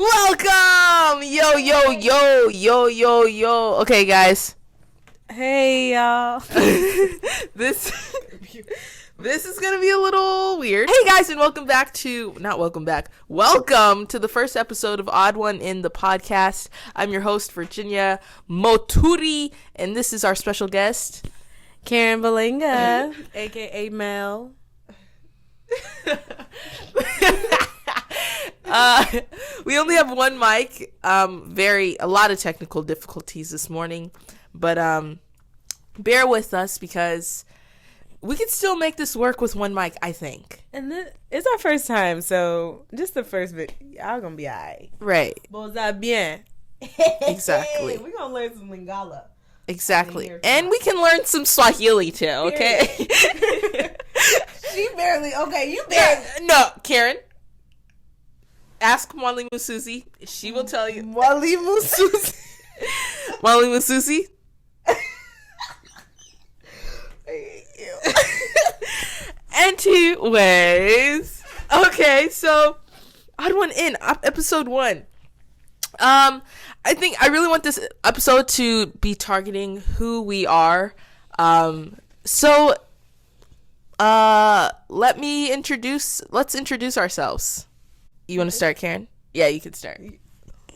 Welcome! Yo. Okay, guys. Hey, y'all. This is gonna be a little weird. Hey, guys, and welcome to the first episode of Odd One in the podcast. I'm your host, Virginia Muturi, and this is our special guest, Karen Balinga, a.k.a. Mel. We only have one mic. A lot of technical difficulties this morning, but bear with us because we can still make this work with one mic, I think. And it's our first time, so just the first bit, y'all gonna be alright. Right. Bon bien. Exactly. We're gonna learn some Lingala. Exactly. And we can learn some Swahili too, okay? You barely. No, Karen. Ask Mwalimu Susie. She will tell you. Mwalimu Susie. Mwalimu Susie. Anyways. Okay, so Odd One in episode 1. I think I really want this episode to be targeting who we are. So let's introduce ourselves. You want to start, Karen? Yeah, you can start.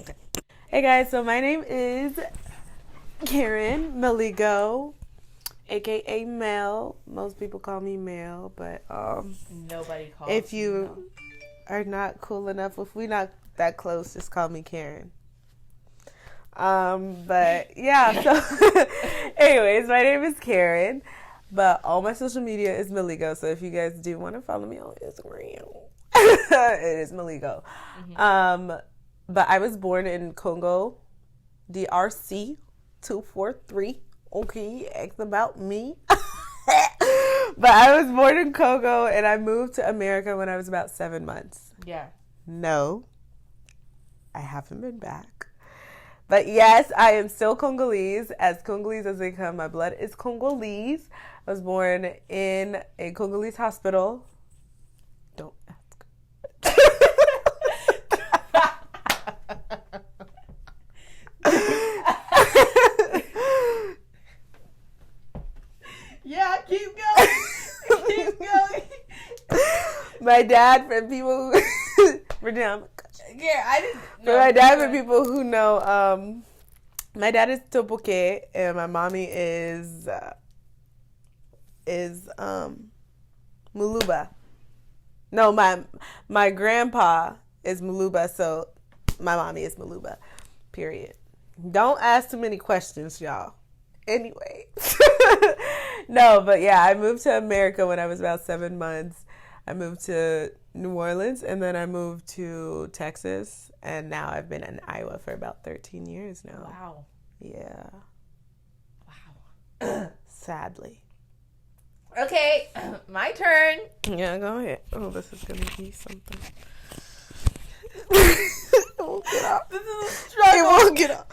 Okay. Hey guys, so my name is Karen Maligo, aka Mel. Most people call me Mel, but nobody calls. If you are not cool enough, if we not that close, just call me Karen. But yeah, so anyways, my name is Karen, but all my social media is Maligo. So if you guys do want to follow me on Instagram, it is Maligo. Mm-hmm. But I was born in Congo, DRC 243. Okay, ask about me. But I was born in Congo and I moved to America when I was about 7 months. Yeah. No, I haven't been back. But yes, I am still Congolese as they come. My blood is Congolese. I was born in a Congolese hospital. Don't ask. Yeah, keep going. Keep going. My dad, for people who my dad, for people who know, my dad is Topoke and my mommy is Muluba. No, my grandpa is Muluba, so my mommy is Muluba. Period. Don't ask too many questions, y'all. Anyway. No, but yeah, I moved to America when I was about 7 months. I moved to New Orleans, and then I moved to Texas, and now I've been in Iowa for about 13 years now. Wow. Yeah. Wow. Sadly. Okay, my turn. Yeah, go ahead. Oh, this is going to be something. It won't get up. This is a struggle. It won't get up.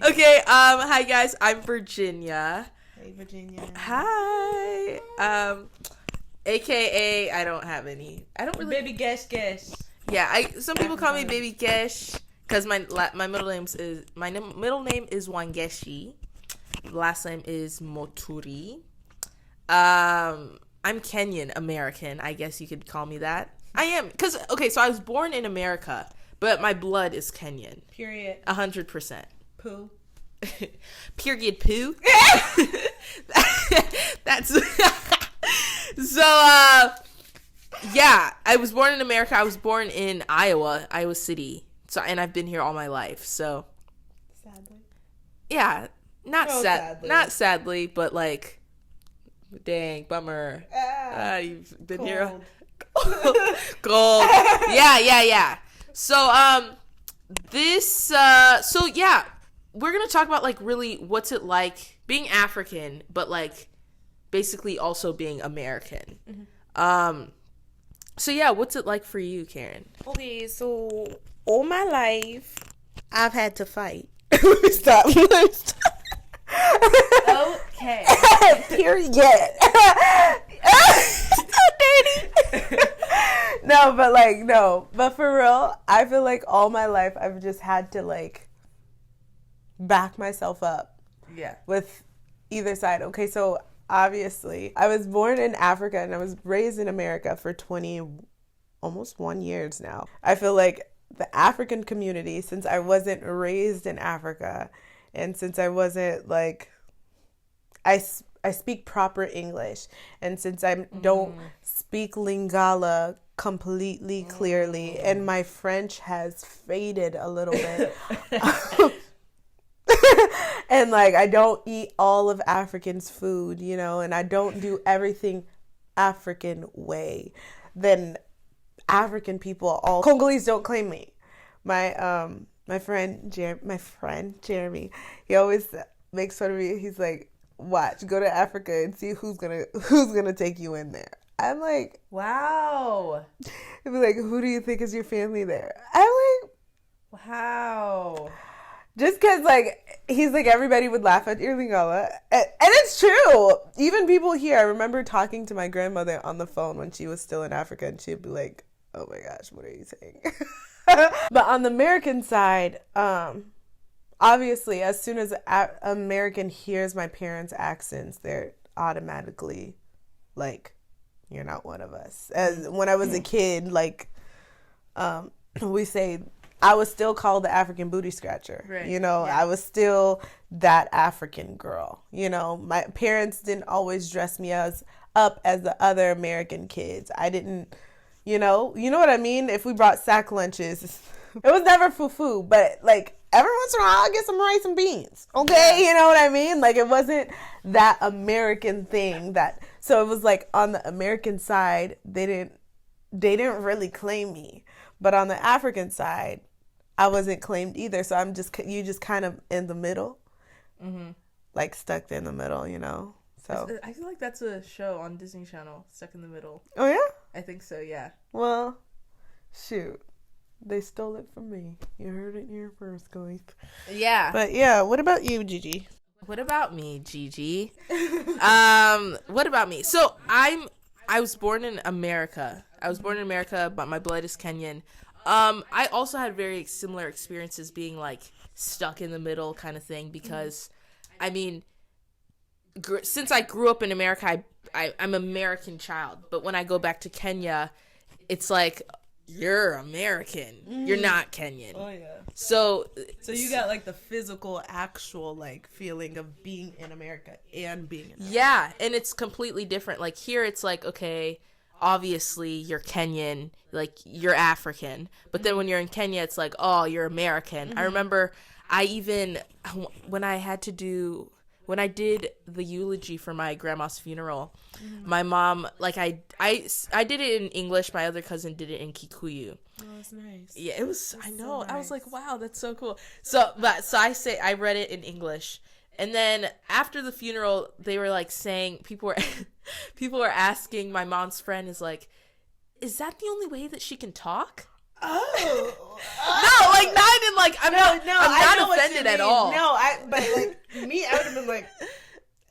Okay, hi guys, I'm Virginia. Hey, Virginia. Hi. AKA, I don't have any. I don't really. Baby Gesh. Yeah, some people call me Baby Gesh because my middle name is Wangeshi. Last name is Muturi. I'm Kenyan American. I guess you could call me that. I am because so I was born in America, but my blood is Kenyan. Period. 100%. Poo. Period. Poo. That's so. Yeah, I was born in America. I was born in Iowa City. So, and I've been here all my life. So, Sadly. Yeah, not sadly, but like, dang, bummer. You've been here. Cold. Yeah. So, we're gonna talk about like really what's it like being African, but like basically also being American. Mm-hmm. So yeah, what's it like for you, Karen? Okay, so all my life I've had to fight. Let me stop. Okay. Period. No, No, but for real, I feel like all my life I've just had to like back myself up. Yeah. With either side. Okay, so obviously I was born in Africa and I was raised in America for almost 1 years now. I feel like the African community, since I wasn't raised in Africa and since I wasn't like I speak proper English, and since I don't speak Lingala completely clearly, and my French has faded a little bit. And like I don't eat all of African's food, you know, and I don't do everything African way. Then African people, all Congolese don't claim me. My friend Jeremy, he always makes fun of me. He's like, watch, go to Africa and see who's gonna take you in there. I'm like, wow. He'd be like, who do you think is your family there? I'm like, wow. Just because, like, he's like, everybody would laugh at your Lingala. And it's true. Even people here, I remember talking to my grandmother on the phone when she was still in Africa, and she'd be like, oh my gosh, what are you saying? But on the American side, obviously, as soon as an American hears my parents' accents, they're automatically like, you're not one of us. As when I was a kid, like, we say, I was still called the African booty scratcher. Right. You know, yeah. I was still that African girl. You know, my parents didn't always dress me up as the other American kids. I didn't, you know what I mean? If we brought sack lunches, it was never fufu, but like every once in a while I'll get some rice and beans. Okay. Yeah. You know what I mean? Like it wasn't that American thing so it was like on the American side, they didn't really claim me, but on the African side, I wasn't claimed either, so you just kind of in the middle, like stuck in the middle, you know. So I feel like that's a show on Disney Channel, Stuck in the Middle. Oh yeah, I think so. Yeah. Well, shoot, they stole it from me. You heard it here first, guys. Yeah. But yeah, what about you, Gigi? What about me, Gigi? What about me? So I was born in America. But my blood is Kenyan. I also had very similar experiences being like stuck in the middle kind of thing because, I mean, since I grew up in America, I'm an American child. But when I go back to Kenya, it's like, you're American. You're not Kenyan. Oh, yeah. So you got like the physical, actual like feeling of being in America and being in America. Yeah, and it's completely different. Like here, it's like, okay, obviously you're Kenyan, like you're African, but then when you're in Kenya it's like, oh, you're American. I remember when I did the eulogy for my grandma's funeral, my mom, like I did it in English, my other cousin did it in Kikuyu. Oh, that's nice. Yeah, it was, that's I know, so nice. I was like, wow, that's so cool. So I read it in English. And then after the funeral, they were like saying, people were asking, my mom's friend is like, is that the only way that she can talk? Oh. No, like not even like I'm not offended at all. No, but like me, I would have been like,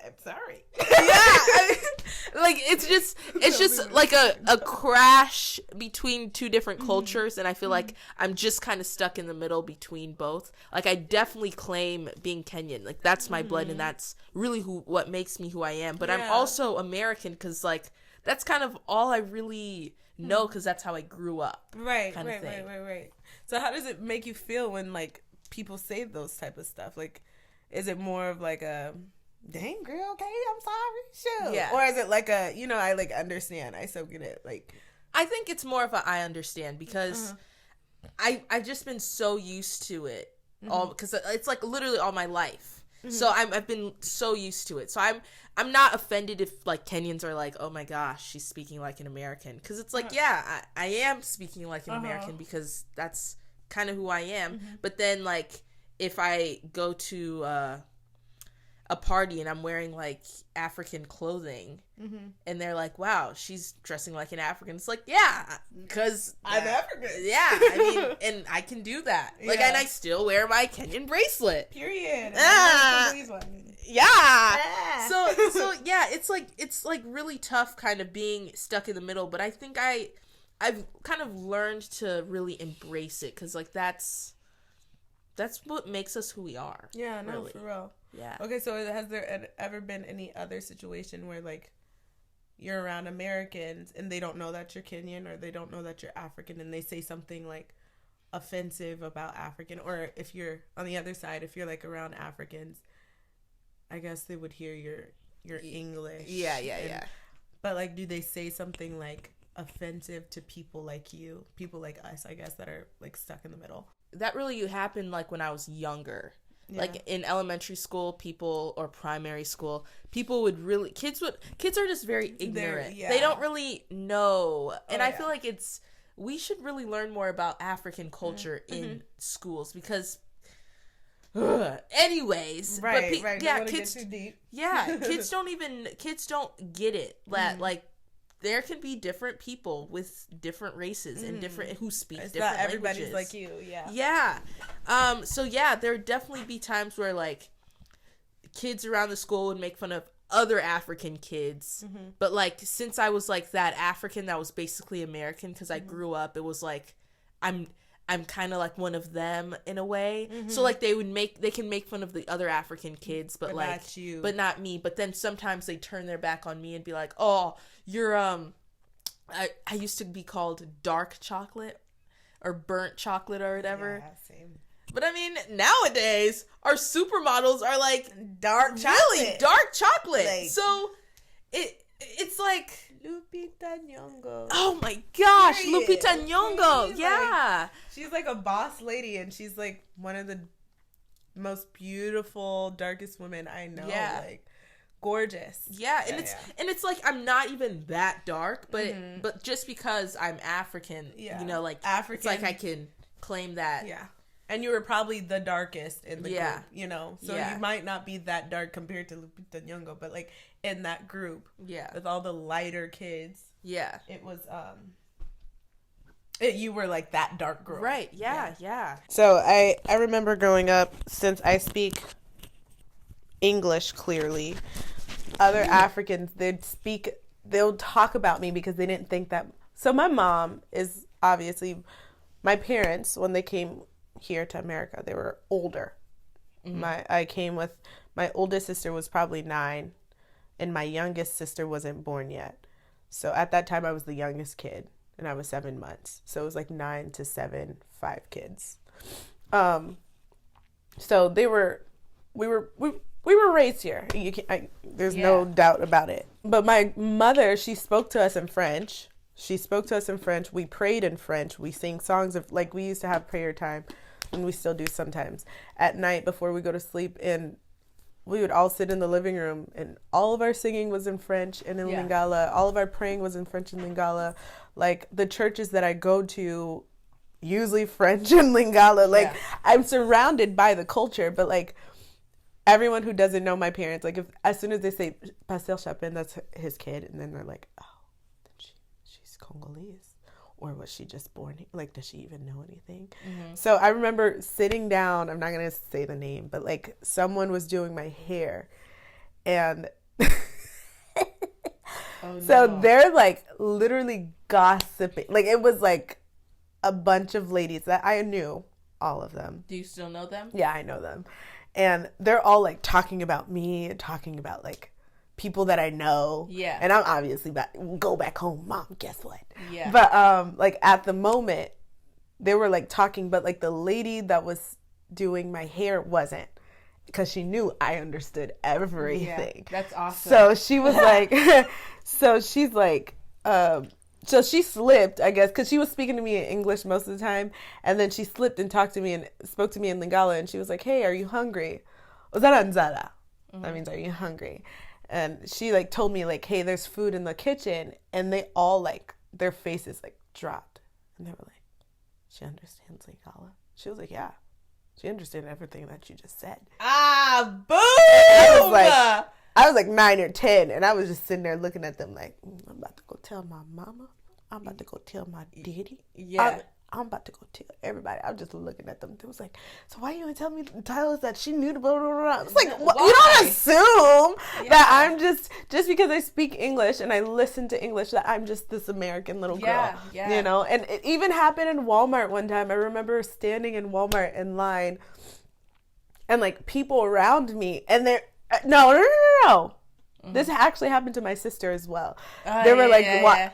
I'm sorry. Yeah, like it's just like a crash between two different cultures, and I feel like I'm just kind of stuck in the middle between both. Like I definitely claim being Kenyan, like that's my blood, and that's really what makes me who I am. But I'm also American because like that's kind of all I really know because that's how I grew up. Right. So how does it make you feel when like people say those type of stuff? Like, is it more of like a dang girl, okay, I'm sorry, sure. Yeah. Or is it like a, I like understand, I so get it. Like, I think it's more of a I understand because I've just been so used to it all because it's like literally all my life. So I've been so used to it. So I'm not offended if like Kenyans are like, oh my gosh, she's speaking like an American, because it's like I am speaking like an American because that's kind of who I am. But then like if I go to a party and I'm wearing like African clothing and they're like, wow, she's dressing like an African, it's like, yeah, because I'm African. Yeah, I mean, and I can do that. Like, and I still wear my Kenyan bracelet. Period. Yeah. So yeah, it's like really tough kind of being stuck in the middle, but I think I I've kind of learned to really embrace it, because, like, that's what makes us who we are. Yeah, no, really. for real. Yeah. Okay, so has there ever been any other situation where, like, you're around Americans and they don't know that you're Kenyan, or they don't know that you're African, and they say something, like, offensive about African? Or if you're on the other side, if you're, like, around Africans, I guess they would hear your English. Yeah. But, like, do they say something, like, offensive to people like you, people like us, I guess, that are, like, stuck in the middle? That really happened, like, when I was younger. Yeah. Like, in elementary school, or primary school, people would really, kids are just very ignorant. They don't really know. And I feel like we should really learn more about African culture in schools, because, anyways. Right. Yeah, don't kids, get too deep. yeah, kids don't get it. That, like, there can be different people with different races and different, who speak It's different not everybody's languages. like you, yeah. Yeah. So yeah, there would definitely be times where, like, kids around the school would make fun of other African kids. But, like, since I was, like, that African that was basically American, because I grew up, it was like, I'm kind of like one of them in a way. So, like, they can make fun of the other African kids, but like, not you. but not me. But then sometimes they turn their back on me and be like, oh, you're, I used to be called dark chocolate or burnt chocolate or whatever. Yeah, same. But I mean, nowadays our supermodels are like Dark chocolate. really dark chocolate. Like, so it's like, Lupita Nyong'o. oh my gosh, Period. Lupita Nyong'o. She's Yeah. She's like a boss lady, and she's like one of the most beautiful, darkest women I know. Yeah. Like, gorgeous. Yeah, and it's like, I'm not even that dark, but but just because I'm African, Yeah. you know, like, African. it's like I can claim that. Yeah. And you were probably the darkest in the Yeah. group, you know? So Yeah. you might not be that dark compared to Lupita Nyong'o, but, like, in that group, Yeah. with all the lighter kids, Yeah. it was, you were, like, that dark girl. Right. Yeah. So I remember growing up, since I speak English clearly, other Africans, they'll talk about me because they didn't think that. So my mom is obviously, my parents, when they came here to America, they were older. I came with, my oldest sister was probably 9, and my youngest sister wasn't born yet. So at that time I was the youngest kid, and I was 7 months. So it was like 9 to 7, 5 kids. So we were raised here. There's no doubt about it. But my mother, she spoke to us in French. We prayed in French. We sing songs of, like, we used to have prayer time, and we still do sometimes at night before we go to sleep. And we would all sit in the living room, and all of our singing was in French and in Lingala. All of our praying was in French and Lingala. Like, the churches that I go to, usually French and Lingala. Like, I'm surrounded by the culture, but, like, everyone who doesn't know my parents, like, if as soon as they say Pastel Chapin, that's his kid, and then they're like, oh, she's Congolese, or was she just born here? Like, does she even know anything? So I remember sitting down, I'm not gonna say the name, but, like, someone was doing my hair, and so they're, like, literally gossiping. Like, it was like a bunch of ladies that I knew, all of them. Do you still know them? Yeah, I know them. And they're all, like, talking about me, talking about, like, people that I know. Yeah. And I'm obviously go back home, Mom, guess what? Yeah. But, like, at the moment, they were, like, talking, but, like, the lady that was doing my hair wasn't, because she knew I understood everything. Yeah, that's awesome. So she was like, so she slipped, I guess, because she was speaking to me in English most of the time, and then she slipped and talked to me and spoke to me in Lingala, and she was like, hey, are you hungry? Uzara nzara. That means, are you hungry? And she, like, told me, like, hey, there's food in the kitchen, and they all, like, their faces, like, dropped, and they were like, she understands Lingala? She was like, yeah. She understood everything that you just said. Ah, boom! I was like 9 or 10, and I was just sitting there looking at them like, I'm about to go tell my mama. I'm about to go tell my daddy. Yeah. I'm about to go tell everybody. I'm just looking at them. They was like, so why you didn't tell us that she knew the blah, blah, blah. It's like, well, you don't assume that I'm just because I speak English and I listen to English that I'm just this American little girl. Yeah. You know? And it even happened in Walmart one time. I remember standing in Walmart in line and like people around me and they're, no. Mm-hmm. This actually happened to my sister as well. They were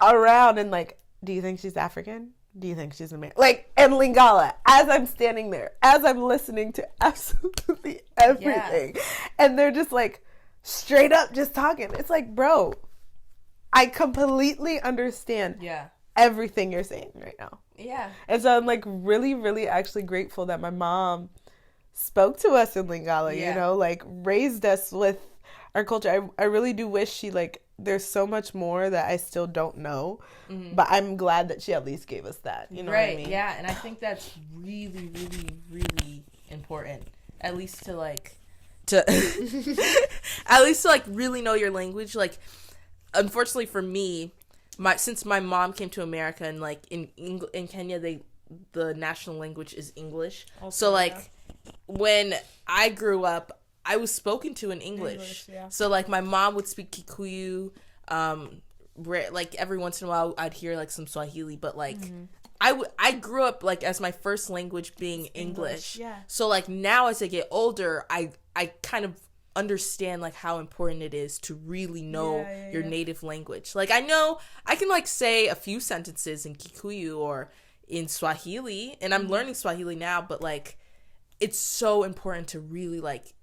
around and like, do you think she's African? Do you think she's American? Like, and Lingala, as I'm standing there, as I'm listening to absolutely everything. Yeah. And they're just like, straight up just talking. It's like, bro, I completely understand everything you're saying right now. Yeah. And so I'm like really, really actually grateful that my mom spoke to us in Lingala, you know, like raised us with our culture. I really do wish she like, there's so much more that I still don't know, but I'm glad that she at least gave us that. You know what I mean? Yeah, and I think that's really, really, really important. At least to really know your language. Like, unfortunately for me, since my mom came to America and like in Kenya, the national language is English. Also, so like when I grew up, I was spoken to in English. So, like, my mom would speak Kikuyu. Like, every once in a while, I'd hear, like, some Swahili. But, like, I grew up, like, as my first language being English. Yeah. So, like, now as I get older, I kind of understand, like, how important it is to really know your native language. Like, I know I can, like, say a few sentences in Kikuyu or in Swahili. And I'm learning Swahili now. But, like, it's so important to really, like,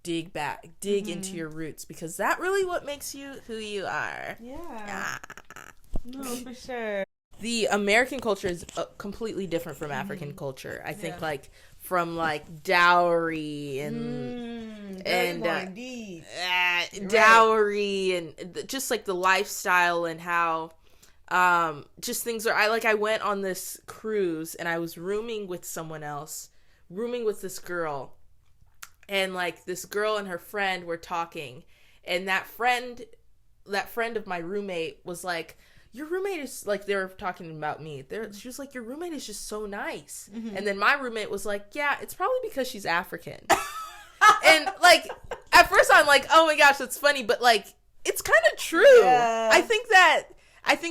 dig into your roots, because that really what makes you who you are. No, for sure. The American culture is completely different from African culture. I think like from like dowry and dowry and just like the lifestyle and how just things are. I went on this cruise and I was rooming with this girl. And, like, this girl and her friend were talking. And that friend of my roommate was like, your roommate is, like, they were talking about me. She was like, your roommate is just so nice. Mm-hmm. And then my roommate was like, yeah, it's probably because she's African. And, like, at first I'm like, oh, my gosh, that's funny. But, like, it's kind of true. Yeah. I think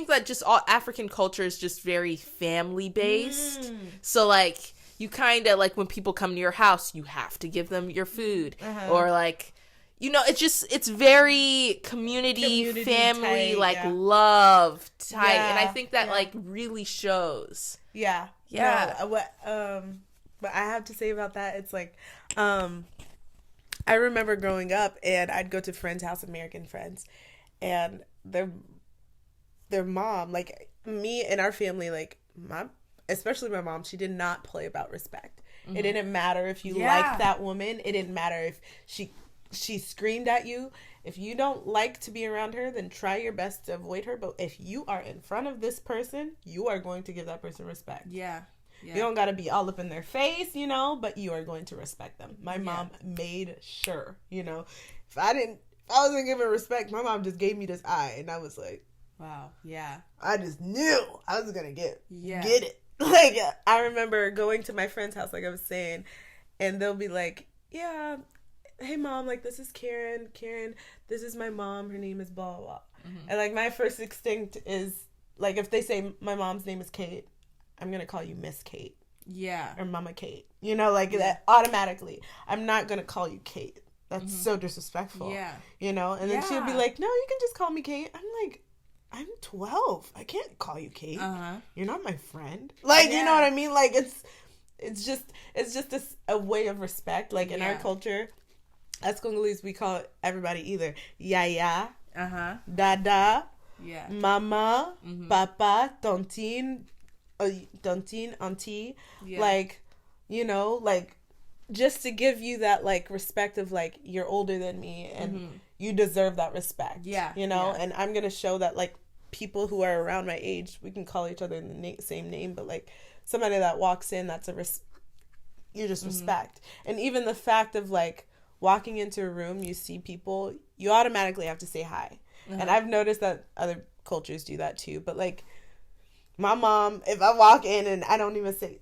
that just all African culture is just very family-based. So, like, you kind of, like, when people come to your house, you have to give them your food. Or, like, you know, it's very community family, tight, like, love tight. Yeah, and I think that, like, really shows. Yeah. No, what I have to say about that, it's, like, I remember growing up, and I'd go to friends' house, American friends, and their mom, like, me and our family, like, especially my mom, she did not play about respect. It didn't matter if you liked that woman. It didn't matter if she screamed at you. If you don't like to be around her, then try your best to avoid her. But if you are in front of this person, you are going to give that person respect. Yeah. You don't got to be all up in their face, you know, but you are going to respect them. My mom made sure, you know, if I wasn't giving respect, my mom just gave me this eye, and I was like, wow, yeah. I just knew I was going to get it. Like, I remember going to my friend's house, like I was saying, and they'll be like, yeah, hey, mom, like, this is Karen, this is my mom, her name is blah, blah, blah. And, like, my first instinct is, like, if they say my mom's name is Kate, I'm going to call you Miss Kate. Yeah. Or Mama Kate. You know, like, that automatically. I'm not going to call you Kate. That's so disrespectful. Yeah. You know? And then she'll be like, no, you can just call me Kate. I'm like, I'm 12. I can't call you Kate. You're not my friend. Like, you know what I mean? Like, it's just a way of respect. Like, in our culture, as Congolese, we call everybody either Yaya, Dada, Mama, Papa, Tontine, Auntie. Like, you know, like, just to give you that, like, respect of, like, you're older than me and you deserve that respect. Yeah. You know? Yeah. And I'm going to show that, like, people who are around my age, we can call each other the same name, but, like, somebody that walks in, that's you just respect. And even the fact of, like, walking into a room, you see people, you automatically have to say hi. And I've noticed that other cultures do that too. But, like, My mom, if I walk in and I don't even say,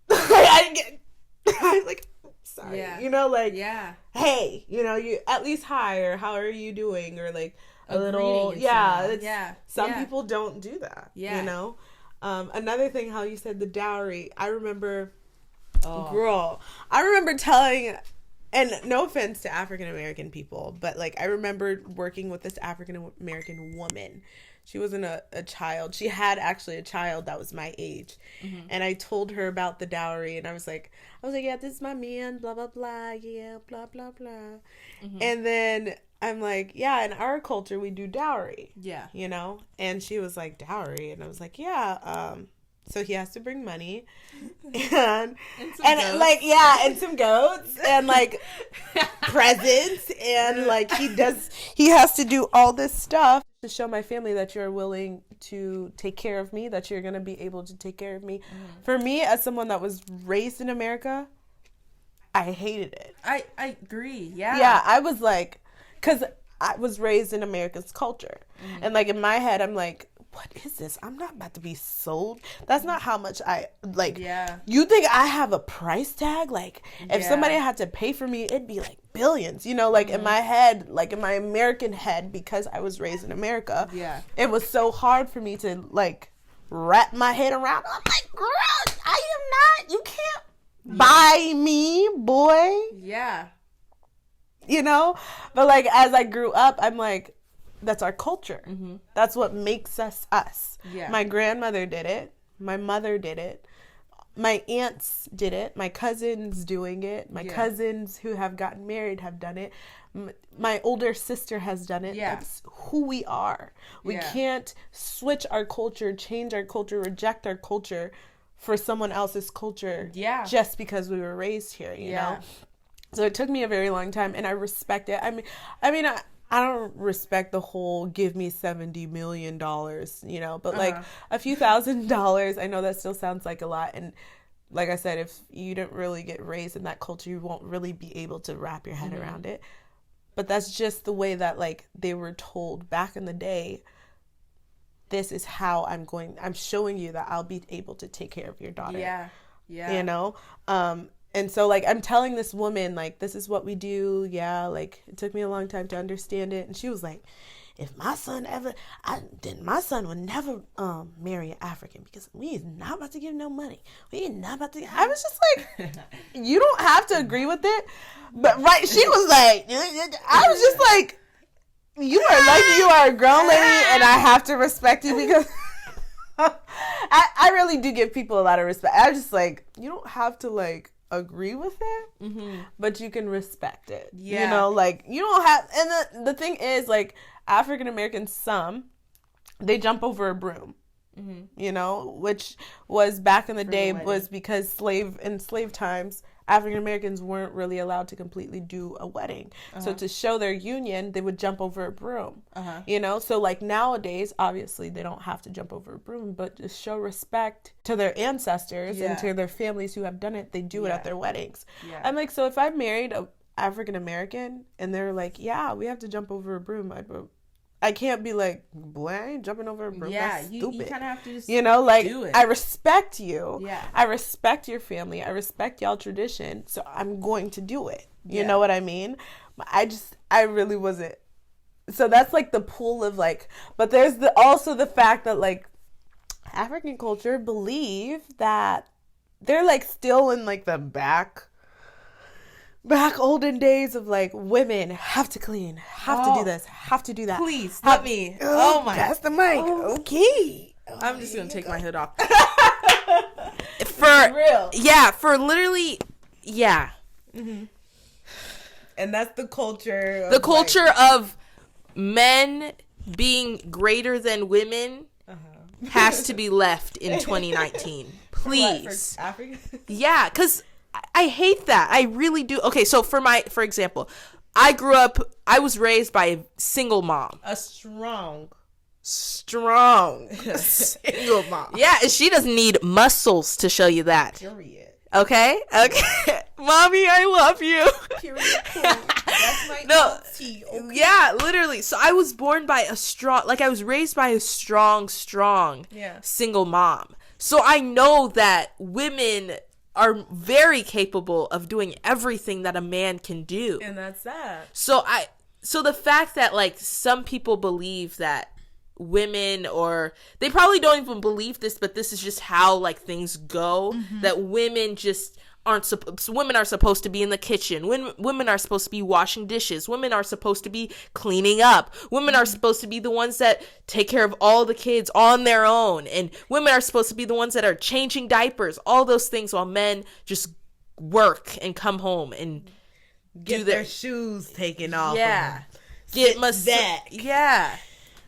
I'm like, sorry, Yeah. you know, like, Yeah. hey, you know, you at least hi, or how are you doing, or like a little, greeting and Some people don't do that, you know. Another thing, how you said the dowry, I remember, girl, I remember telling, and no offense to African American people, but like I remember working with this African American woman. She wasn't a child. She had actually a child that was my age. Mm-hmm. And I told her about the dowry, and I was like, yeah, this is my man, blah, blah, blah, yeah, blah, blah, blah. Mm-hmm. And then I'm like, yeah, in our culture, we do dowry. Yeah. You know? And she was like, dowry? And I was like, yeah, so he has to bring money and like, yeah, and some goats and like presents, and like he has to do all this stuff to show my family that you're willing to take care of me, that you're going to be able to take care of me. For me, as someone that was raised in America, I hated it. I agree. Yeah. Yeah. I was like, cause I was raised in America's culture, and like in my head, I'm like, what is this? I'm not about to be sold. That's not how much I like. Yeah. You think I have a price tag? Like, if somebody had to pay for me, it'd be like billions. You know, like in my head, like in my American head, because I was raised in America. Yeah. It was so hard for me to like wrap my head around. I'm like, girl, I am not. You can't buy me, boy. Yeah. You know, but like as I grew up, I'm like, that's our culture. Mm-hmm. That's what makes us us. Yeah. My grandmother did it. My mother did it. My aunts did it. My cousins doing it. My cousins who have gotten married have done it. My older sister has done it. Yeah. That's who we are. We can't switch our culture, change our culture, reject our culture for someone else's culture just because we were raised here, you know? So it took me a very long time, and I respect it. I mean, I don't respect the whole give me $70 million, you know, but like a few $1,000s, I know that still sounds like a lot. And like I said, if you didn't really get raised in that culture, you won't really be able to wrap your head around it. But that's just the way that like they were told back in the day. This is how I'm showing you that I'll be able to take care of your daughter. Yeah. Yeah. You know? And so, like, I'm telling this woman, like, this is what we do. Yeah, like, it took me a long time to understand it. And she was like, if my son my son would never marry an African, because we is not about to give no money. We is not about to. I was just like, you don't have to agree with it. But, right, she was like, I was just like, you are lucky you are a grown lady, and I have to respect you because I really do give people a lot of respect. I'm just like, you don't have to, like, agree with it, but you can respect it. Yeah. You know, like, you don't have, and the thing is, like, African Americans, they jump over a broom, you know, which was back in the day was because in slave times, African Americans weren't really allowed to completely do a wedding. So to show their union, they would jump over a broom, you know? So like nowadays, obviously they don't have to jump over a broom, but to show respect to their ancestors and to their families who have done it, they do it at their weddings. Yeah. I'm like, so if I married a African American and they're like, yeah, we have to jump over a broom, I can't be like, boy, I ain't jumping over a broom. Yeah, that's stupid. You kind of have to just like, do it. I respect you. Yeah. I respect your family. I respect y'all tradition. So I'm going to do it. You know what I mean? I really wasn't. So that's like the pool of like, but there's also the fact that like African culture believe that they're like still in like the back olden days of like women have to clean, have to do this, have to do that. Please let me. Oh my! That's the mic. Oh. Okay. I'm just gonna take my hood off. For real. Yeah. For literally. Yeah. Mm-hmm. And that's the culture. The culture of men being greater than women has to be left in 2019. Please. For Africa? Yeah, because I hate that. I really do. Okay, so for example, I was raised by a single mom. A strong single mom. Yeah, and she doesn't need muscles to show you that. Period. Okay. Mommy, I love you. Period. That's my No, tea. Okay. yeah, literally. So I was born by I was raised by a strong single mom. So I know that women are very capable of doing everything that a man can do. And that's that. So the fact that like some people believe that women, or they probably don't even believe this, but this is just how like things go, that women just women are supposed to be in the kitchen. Women are supposed to be washing dishes. Women are supposed to be cleaning up. Women are supposed to be the ones that take care of all the kids on their own. And women are supposed to be the ones that are changing diapers, all those things, while men just work and come home and get their shoes taken off. Yeah. Get back. Yeah.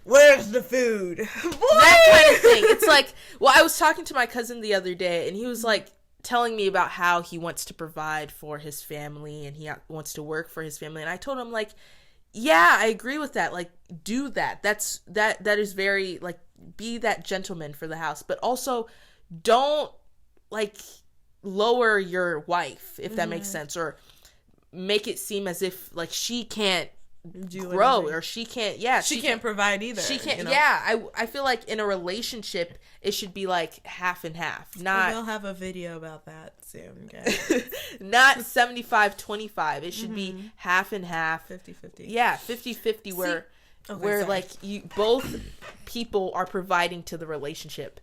Where's the food? That kind of thing. It's like, well, I was talking to my cousin the other day, and he was like, telling me about how he wants to provide for his family and he wants to work for his family. And I told him, like, yeah, I agree with that. Like, do that. That is very, like, be that gentleman for the house. But also don't, like, lower your wife, if that makes sense, or make it seem as if, like, she can't grow anything. Or she can't provide either. She can't, you know? Yeah. I feel like in a relationship it should be like half and half, not we'll have a video about that soon, guys. Not 75-25. It should be half and half, 50-50. Yeah, 50-50, where like you both people are providing to the relationship.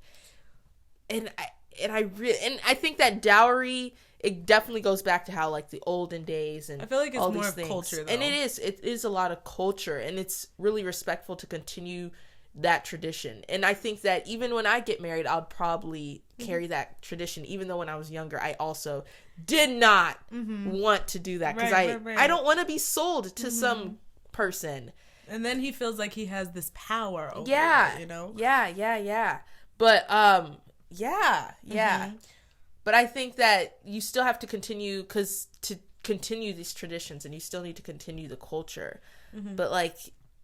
And I think that dowry, it definitely goes back to how like the olden days, and I feel like it's all more these of things. Culture, though. And it is a lot of culture, and it's really respectful to continue that tradition. And I think that even when I get married, I'll probably carry that tradition, even though when I was younger I also did not want to do that, because I don't want to be sold to some person, and then he feels like he has this power over it, you know. But but I think that you still have to continue, because to continue these traditions, and you still need to continue the culture. But like,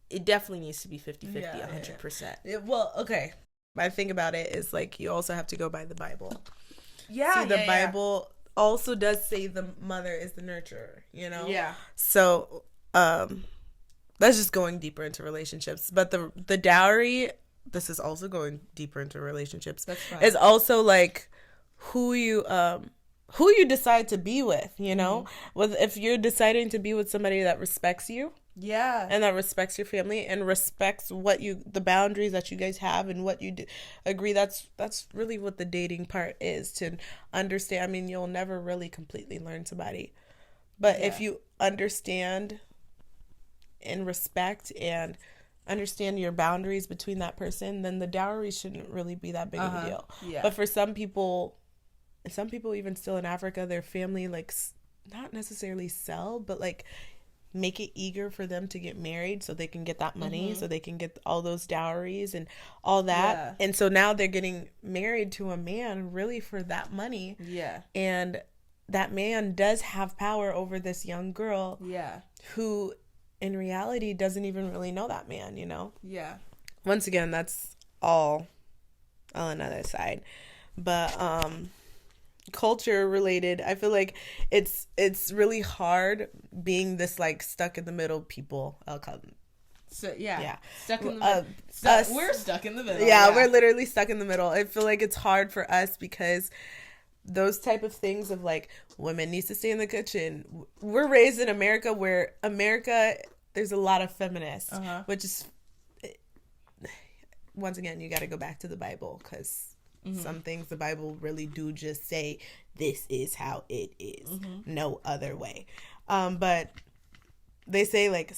it definitely needs to be 50-50, 100%. Yeah, well, okay. My thing about it is, like, you also have to go by the Bible. Yeah. See, the Bible also does say the mother is the nurturer, you know? Yeah. So, that's just going deeper into relationships. But the dowry, this is also going deeper into relationships. That's fine. It's also like who you decide to be with, you know? If you're deciding to be with somebody that respects you, and that respects your family and respects the boundaries that you guys have and what you do agree, that's really what the dating part is, to understand. I mean, you'll never really completely learn somebody, but if you understand and respect and understand your boundaries between that person, then the dowry shouldn't really be that big of a deal. But for some people even still in Africa, their family, like, not necessarily sell, but like make it eager for them to get married so they can get that money, so they can get all those dowries and all that. And so now they're getting married to a man really for that money. And that man does have power over this young girl who in reality doesn't even really know that man, you know? Once again, that's all on another side. But culture related, I feel like it's really hard being this like stuck in the middle people. I'll call them. So stuck in the middle. We're stuck in the middle. We're literally stuck in the middle. I feel like it's hard for us because those type of things of like women needs to stay in the kitchen. We're raised in America, where there's a lot of feminists, which is, once again, you got to go back to the Bible, because some things the Bible really do just say, this is how it is, no other way. But they say, like,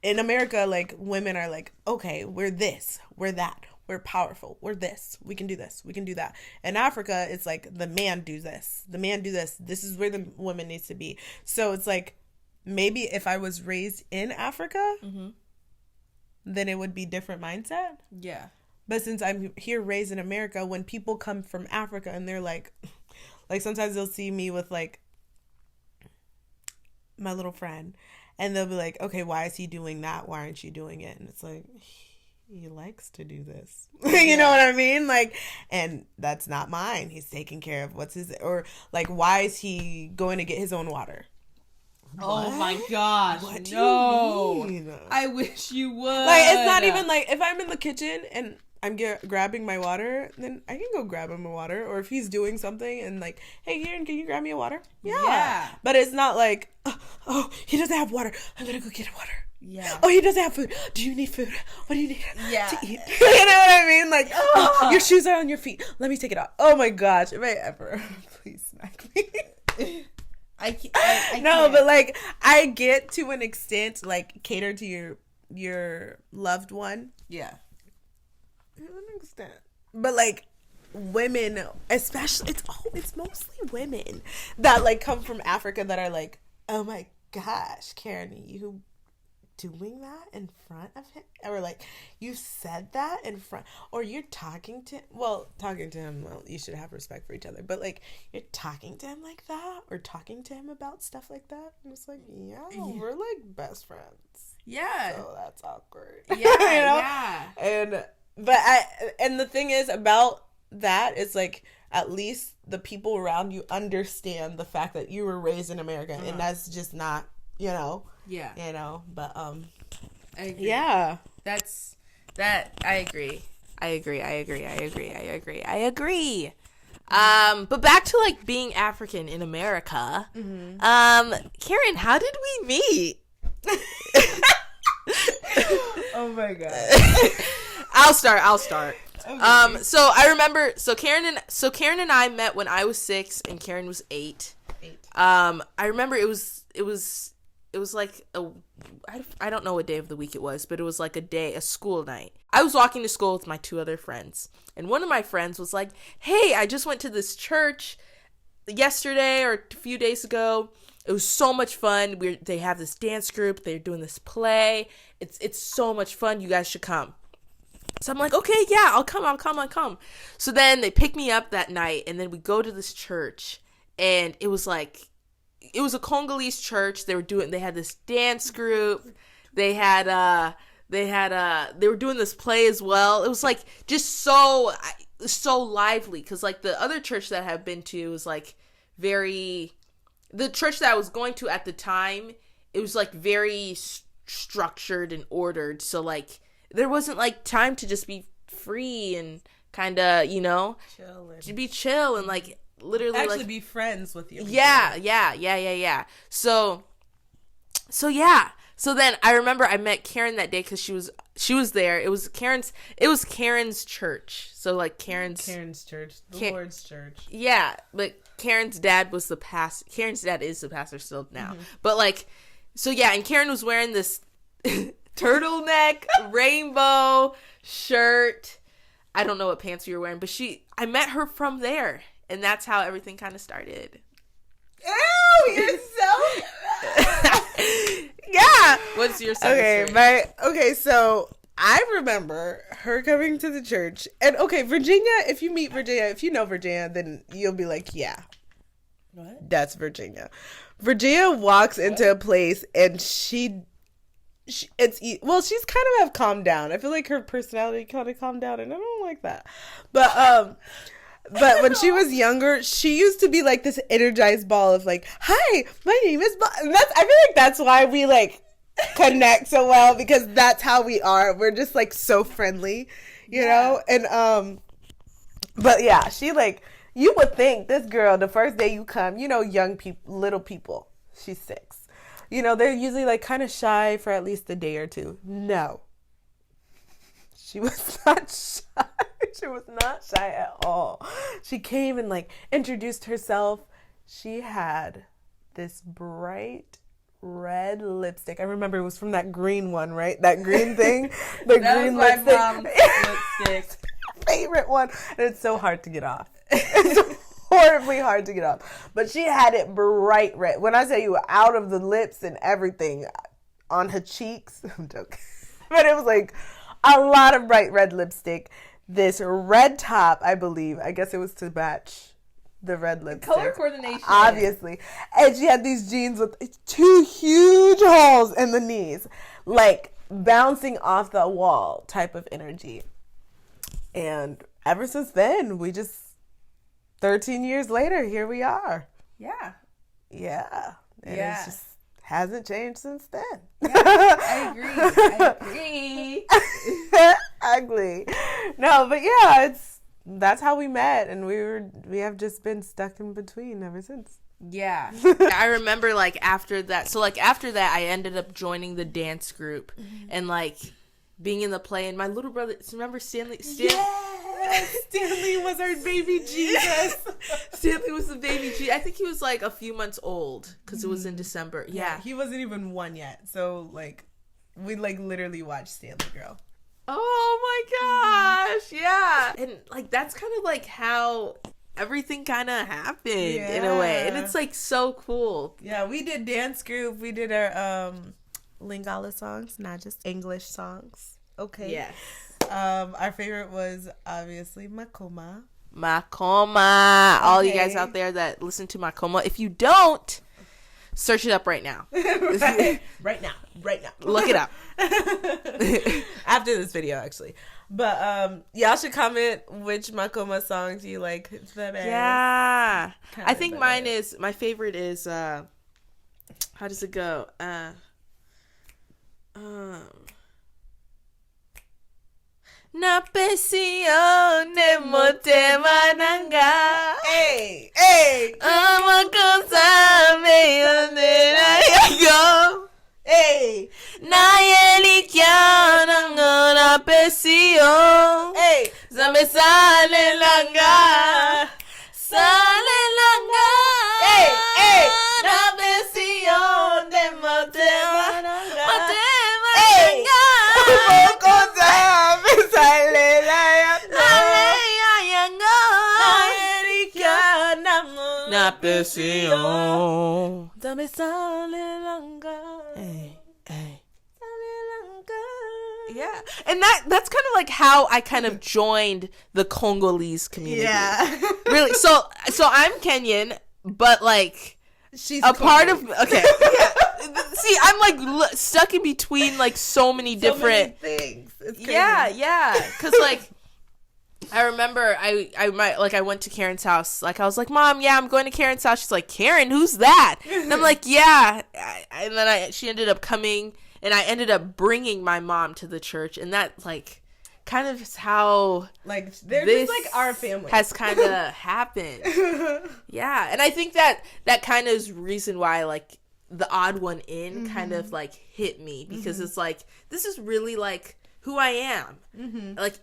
in America, like, women are like, okay, we're this, we're that, we're powerful, we're this, we can do this, we can do that. In Africa, it's like, the man do this, this is where the woman needs to be. So it's like, maybe if I was raised in Africa, then it would be different mindset. But since I'm here raised in America, when people come from Africa and they're like sometimes they'll see me with like my little friend, and they'll be like, okay, why is he doing that? Why aren't you doing it? And it's like, he likes to do this. You know what I mean? Like, and that's not mine. He's taking care of what's his, or like, why is he going to get his own water? Oh my gosh. What no. do you mean? I wish you would. Like, it's not even like, if I'm in the kitchen and I'm grabbing my water, then I can go grab him a water. Or if he's doing something and like, hey, Kieran, can you grab me a water? Yeah. But it's not like, oh, he doesn't have water. I'm going to go get water. Yeah. Oh, he doesn't have food. Do you need food? What do you need to eat? Yeah. You know what I mean? Like, oh, your shoes are on your feet. Let me take it off. Oh my gosh. If I ever, please smack me. I No, can't. but like, I get to an extent, like, cater to your loved one. Yeah. To an extent. But like, women, especially, it's mostly women that like come from Africa that are like, oh my gosh, Karen, you doing that in front of him, or like you said that in front, or you're talking to him, well, you should have respect for each other, but like you're talking to him like that, or talking to him about stuff like that, and it's like, yeah, we're like best friends, so that's awkward. Yeah. You know? Yeah. And the thing is about that is like, at least the people around you understand the fact that you were raised in America, and that's just not, Yeah. But I agree. yeah. I agree. But back to like being African in America. Karen, how did we meet? Oh my god. I'll start. Okay. So I remember, Karen and I met when I was 6 and Karen was 8. I remember it was like I don't know what day of the week it was, but it was like a school night. I was walking to school with my 2 other friends, and one of my friends was like, hey, I just went to this church yesterday or a few days ago. It was so much fun. They have this dance group. They're doing this play. It's so much fun. You guys should come. So I'm like, okay, yeah, I'll come. So then they pick me up that night, and then we go to this church, and it was a Congolese church. They had this dance group. They were doing this play as well. It was like just so lively, because like the other church that I've been to was like the church that I was going to at the time, it was like very structured and ordered. So like there wasn't like time to just be free and kind of, to be chill and like literally actually like be friends with you. Yeah. So yeah. So then I remember I met Karen that day because she was there. It was Karen's church. So like Karen's church, the Lord's church. Yeah, but Karen's dad was the pastor. Karen's dad is the pastor still now. But like, so yeah, and Karen was wearing this turtleneck rainbow shirt. I don't know what pants you were wearing, but I met her from there, and that's how everything kind of started. Ew, you're so yeah. What's your story? Okay, so I remember her coming to the church, and okay, Virginia, if you know Virginia, then you'll be like, yeah, what? That's Virginia. Virginia walks into a place, and she's kind of have calmed down. I feel like her personality kind of calmed down, and I don't like that. But when she was younger, she used to be like this energized ball of like, hi, my name is and I feel like that's why we like connect so well, because that's how we are. We're just like so friendly, you know? And but yeah, she like, you would think this girl, the first day you come, young people, little people, she's 6. They're usually like kind of shy for at least a day or two. No. She was not shy. She was not shy at all. She came and like introduced herself. She had this bright red lipstick. I remember it was from that green one, right? That green thing. The that green was lipstick. My mom's lipstick. Favorite one. And it's so hard to get off. It's horribly hard to get off. But she had it bright red. When I say you, out of the lips and everything on her cheeks. I'm joking. But it was like a lot of bright red lipstick. This red top, I believe. I guess it was to match the red lipstick. Color coordination. Obviously. And she had these jeans with 2 huge holes in the knees. Like, bouncing off the wall type of energy. And ever since then, 13 years later, here we are. Yeah. Yeah. And Yeah. it just hasn't changed since then. I agree. Ugly. No, but yeah, that's how we met, and we have just been stuck in between ever since. Yeah. I remember after that. So after that, I ended up joining the dance group and being in the play. And my little brother, remember Stanley? Yes! Stanley was our baby Jesus. Stanley was the baby Jesus. I think he was a few months old because it was in December. Yeah. He wasn't even 1 yet. So we literally watched Stanley grow. Oh my gosh. Yeah. And that's kind of how everything kind of happened in a way. And it's so cool. Yeah, we did dance group. We did our Lingala songs, not just English songs. Okay. Yes. Our favorite was obviously Makoma. All you guys out there that listen to Makoma, if you don't, search it up right now. Right now. Look it up. After this video, actually. But y'all should comment which Makoma songs you like the best. Yeah. I think my favorite is, how does it go? Napesione motema nanga. Hey, hey. Amakusame yonerayo. Hey. Nayeli kya nanga napesio. Hey. Zame sale langa. Sale langa. Hey, hey. Napesione motema nanga. Motema Hey. nanga. Napesión. Dame sale langa. Hey. Yeah. And that's kind of how I kind of joined the Congolese community. Yeah. Really. So I'm Kenyan, but she's a part of okay. Yeah. See, I'm stuck in between so many different things. It's crazy. Yeah. Cuz I remember I went to Karen's house. I was like, Mom, yeah, I'm going to Karen's house. She's like, Karen, who's that? And I'm like, yeah. And then she ended up coming, and I ended up bringing my mom to the church. And that, kind of is how they're this just our family has kind of happened. Yeah. And I think that kind of is reason why, the odd one in kind of, hit me. Because it's this is really, who I am.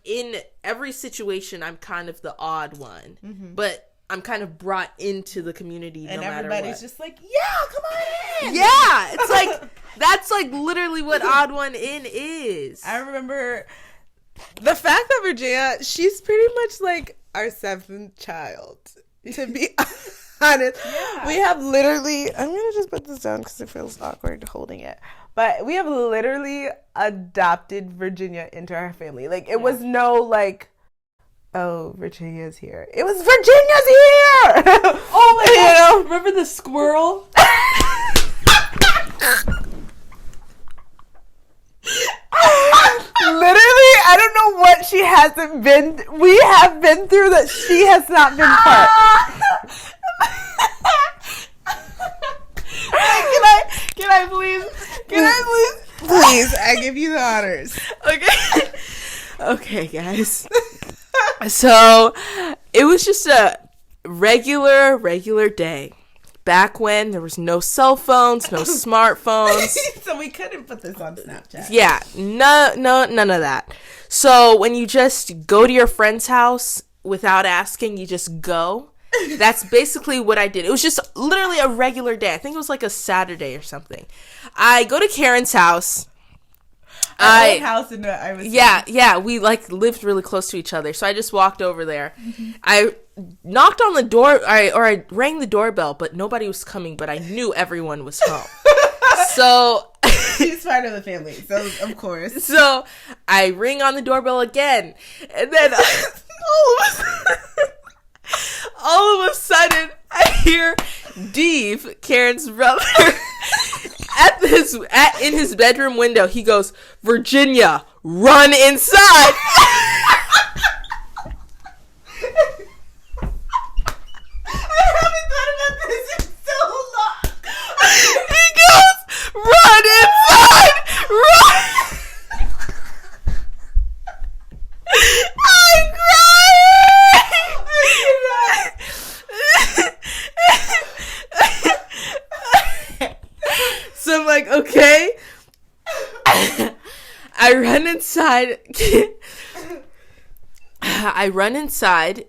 In every situation, I'm kind of the odd one, but I'm kind of brought into the community no matter what. And everybody's just yeah, come on in. Yeah, it's that's literally what odd one in is. I remember the fact that Virginia, she's pretty much our 7th child, to be honest. Yeah. We have literally, I'm going to just put this down because it feels awkward holding it. But we have literally adopted Virginia into our family. It was no oh, Virginia's here. It was Virginia's here. Oh my god! Remember the squirrel? Literally, I don't know what she hasn't been. We have been through that she has not been part. Can I please? Please, I give you the honors. Okay, guys. So, it was just a regular day. Back when there was no cell phones, no smartphones. So we couldn't put this on Snapchat. Yeah, no, none of that. So when you just go to your friend's house without asking, you just go. That's basically what I did. It was just literally a regular day. I think it was a Saturday or something. I go to Karen's house. Our old house in I was yeah, we lived really close to each other, so I just walked over there. I knocked on the door, I rang the doorbell, but nobody was coming, but I knew everyone was home. So she's part of the family, so of course. So I ring on the doorbell again, and then all of a sudden I hear Dave, Karen's brother, in his bedroom window, he goes, Virginia, run inside. He goes, run inside! Run! I'm crying! So I'm like, okay. I run inside.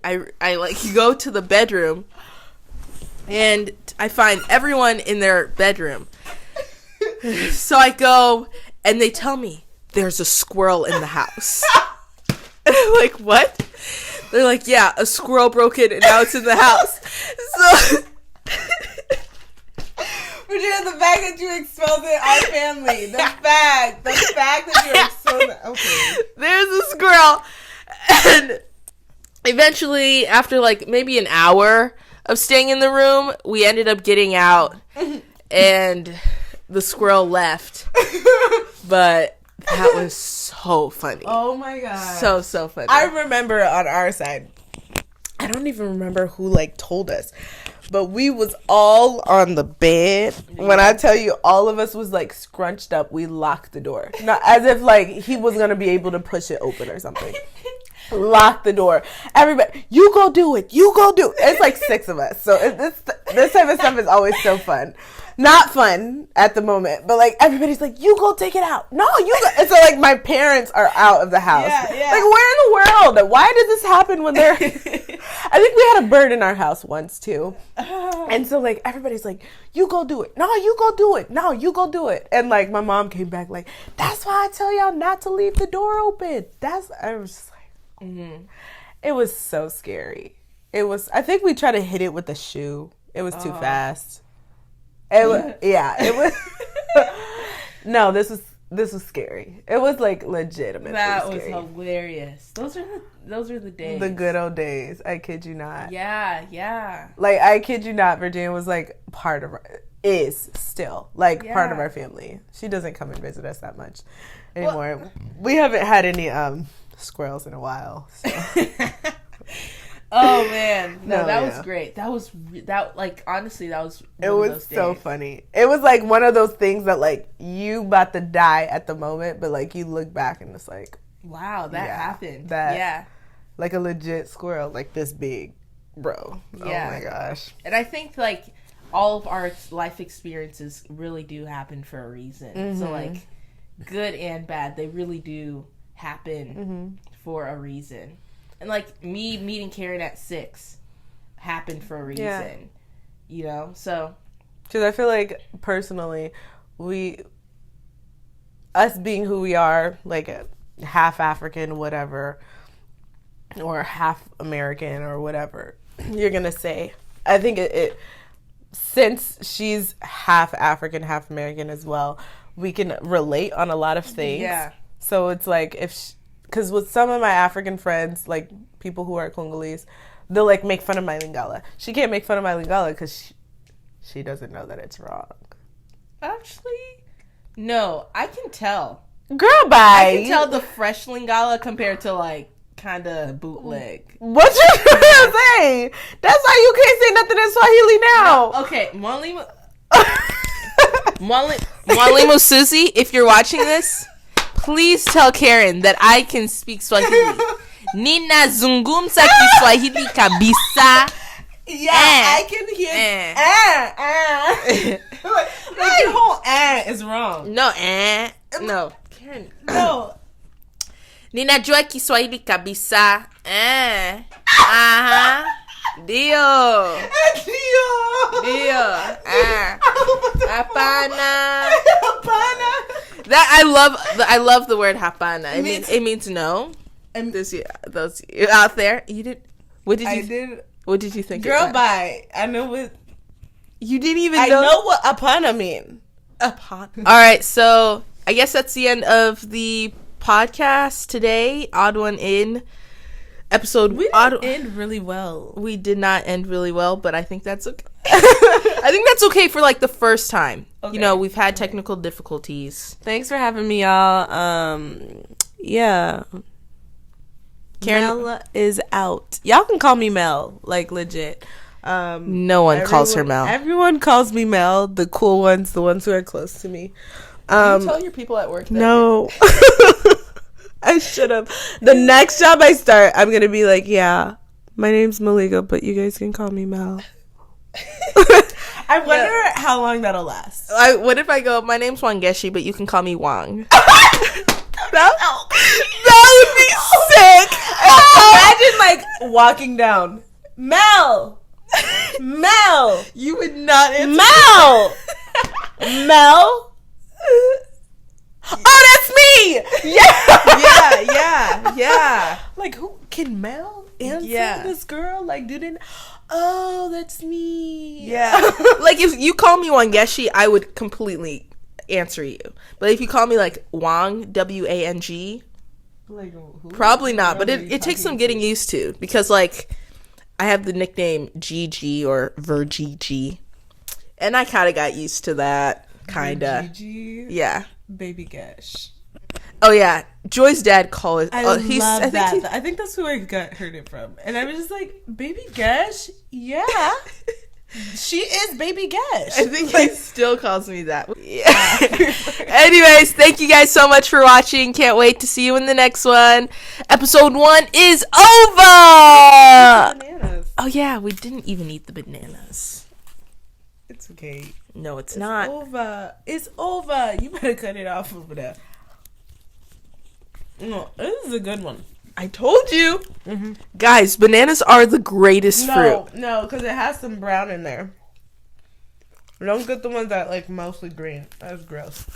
I like go to the bedroom. And I find everyone in their bedroom. So I go, and they tell me, there's a squirrel in the house. And I'm like, what? They're like, yeah, a squirrel broke in, and now it's in the house. So... Virginia, the fact that you exposed it, our family. The fact that you exposed it. Okay. There's a squirrel. And eventually, after like maybe an hour of staying in the room, we ended up getting out, and the squirrel left. But that was so funny. Oh my god. So funny. I remember on our side, I don't even remember who like told us, but we was all on the bed. When I tell you all of us was like scrunched up, we locked the door. Not as if like he was gonna be able to push it open or something. Lock the door. Everybody, you go do it. You go do it. It's like 6 of us. So this type of stuff is always so fun. Not fun at the moment, but like everybody's like, you go take it out. No, you go. And so like my parents are out of the house. Yeah. Like, where in the world? Why did this happen when they're... I think we had a bird in our house once too. And so like everybody's like, you go do it. No, you go do it. No, you go do it. And like my mom came back like, that's why I tell y'all not to leave the door open. I was just like, It was so scary. I think we tried to hit it with a shoe. It was too fast. It was. No, this was scary. It was like legitimately That scary. was hilarious. Those are the days. The good old days. I kid you not. Yeah. Like, I kid you not, Virginia was like part of is still like part of our family. She doesn't come and visit us that much anymore. Well, we haven't had any squirrels in a while. So. Oh man, No, that yeah. was great. Honestly, that was. It was so funny. It was like one of those things that like you about to die at the moment, but like you look back and it's like, wow, that happened. That, yeah, like a legit squirrel, like this big, bro. Yeah. Oh my gosh. and I think like all of our life experiences really do happen for a reason. So like, good and bad, they really do happen for a reason. And like me meeting Karen at 6 happened for a reason, you know. So, Because I feel like personally, us being who we are, like half African, whatever, or half American or whatever, you're gonna say. I think it since she's half African, half American as well, we can relate on a lot of things. Yeah. So it's like because with some of my African friends, like people who are Congolese, they'll like make fun of my Lingala. She can't make fun of my Lingala because she doesn't know that it's wrong. actually, no, I can tell. Girl, bye. I can tell the fresh Lingala compared to like kind of bootleg. What you gonna say? That's why you can't say nothing in Swahili now. Okay, Mwalimu Susie, if you're watching this, please tell Karen that I can speak Swahili. Nina zungumza Kiswahili kabisa. Yeah, I can hear. Like your whole is wrong. No, no. Karen. No. Ninajua Kiswahili kabisa. Aha. Dio. Hapana. That I love the word hapana. It means no. And those you out there, you did. What did you think? Girl, bye. I know what. You didn't even I know. know what apana mean. All right, so I guess that's the end of the podcast today. Odd one in episode. We didn't end really well. We did not end really well, but I think that's okay. I think that's okay for like the first time. Okay. You know, we've had technical difficulties. Thanks for having me, y'all. Yeah. Karen, Mel is out. Y'all can call me Mel, like legit. no one calls her Mel. Everyone calls me Mel. The cool ones, the ones who are close to me. You tell your people at work that. No. I should have. The next job I start, I'm gonna be like, yeah, my name's Malika, but you guys can call me Mel. I wonder how long that'll last. What if I go, my name's Wangeshi, but you can call me Wang? That would be sick. Imagine like walking down, Mel. You would not answer. Mel. Oh, that's me. Yeah. Like, who can Mel answer Yeah. this girl? Like, didn't? Oh, that's me. Yeah. Like, if you call me Wangeshi, I would completely answer you. But if you call me, like, Wang, W-A-N-G, Like, who? probably not. But Really it takes some talking getting used to. Because, like, I have the nickname GG or Vergg. And I kind of got used to that. Kinda. Gigi, Yeah. Baby Gash. Oh, yeah. Joy's dad calls it. I Oh, love that. think I think that's who I heard it from. And I was just like, Baby Gash? Yeah. She is Baby Gash. I think he still calls me that. Yeah. Anyways, thank you guys so much for watching. Can't wait to see you in the next one. Episode 1 is over. Bananas. Oh, yeah. We didn't even eat the bananas. It's okay. No, it's not. Over. It's over. You better cut it off over there. No, this is a good one. I told you. Mm-hmm. Guys, bananas are the greatest fruit. No, because it has some brown in there. Don't get the ones that like mostly green. That's gross.